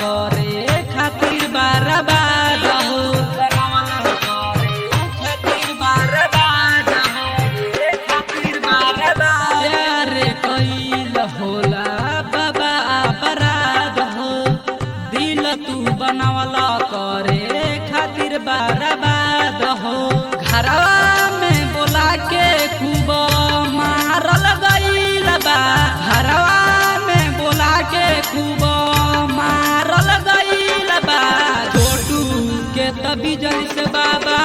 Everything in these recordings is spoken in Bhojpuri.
करे खातिर बर्बाद हो, खातिर बर्बाद हो, खातिर बर्बाद। प्यार कइल होला बाबा अपराध हो, दिल तू बनावला करे खातिर बर्बाद हो। घरवा में बोला के खूब मारल गइल बा, घरवा में बोला के खूब मारल गइल बा। छोटू के तभी जैसे बाबा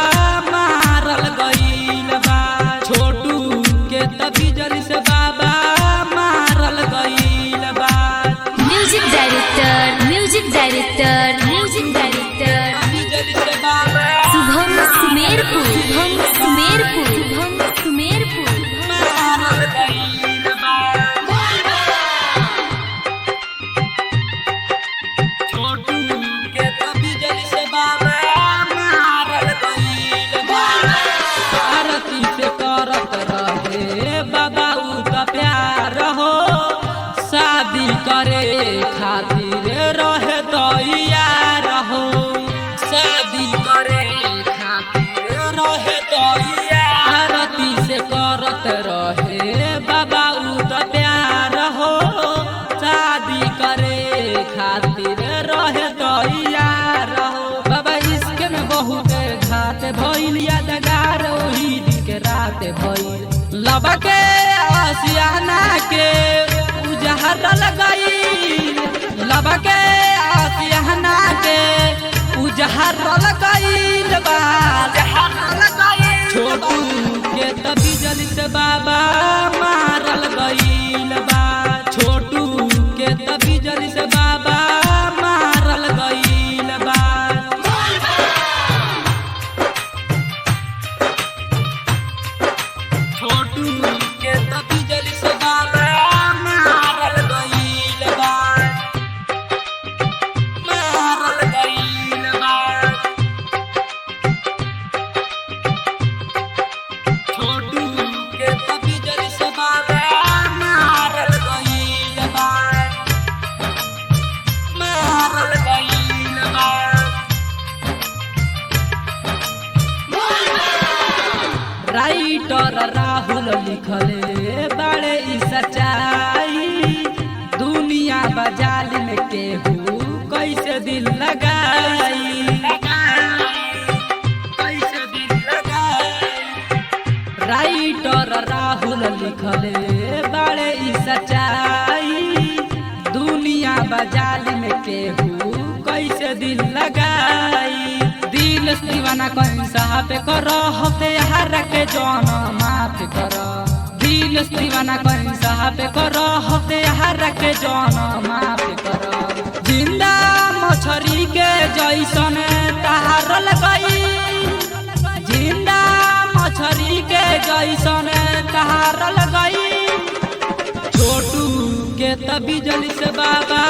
मारल गइल बा, छोटू के तभी जैसे बाबा मारल गइल बा। म्यूजिक डायरेक्टर शुभम सुमेरपुर, मारल गइल बा। छोटू के तभी जैसे बाबा मारल गइल बा। आरती से करत रहे बाबा उ त प्यार हो, शादी करे खातिर रहे तैयार हो, शादी करे खातिर रहे तैयार। आरती से करत रहे बाबा उ त प्यार हो, शादी करे खातिर रहे तैयार हो। बाबा इश्क में बहुत घात भइल, यादगार ओही दिन के रात भइल। लबा के आसियाना के उजहरल गइल, लबा के आसियाना के उजहरल गइल बा। छोटू के तभी जल से बाबा मारल गइल बा, छोटू के तभी जल से बाबा मारल गइल बा। छोटू के तभी जल से बाबा मारल गइल बा, मारल गइल बा। छोटू के तभी जल से बाबा मारल गइल बा, मारल गइल बा। राइटर राहुल लिखले बड़े ई सच्चाई, दुनिया बजाल में केहू कैसे दिल लगाई, कैसे दिल लगाई। राइटर राहुल लिखले बड़े ई सच्चाई, दुनिया बजाल में केहू कैसे दिल लगाई। दिल दीवाना कहीं साहब करो होते हर के जौन माफ करो, दिल दीवाना कहीं साहब करो होते हर के जौन माफ करो। जिंदा मछरी के जैसन तहारल गई, जिंदा मछरी के जैसन तहारल गई। छोटू के तभी जल से बाबा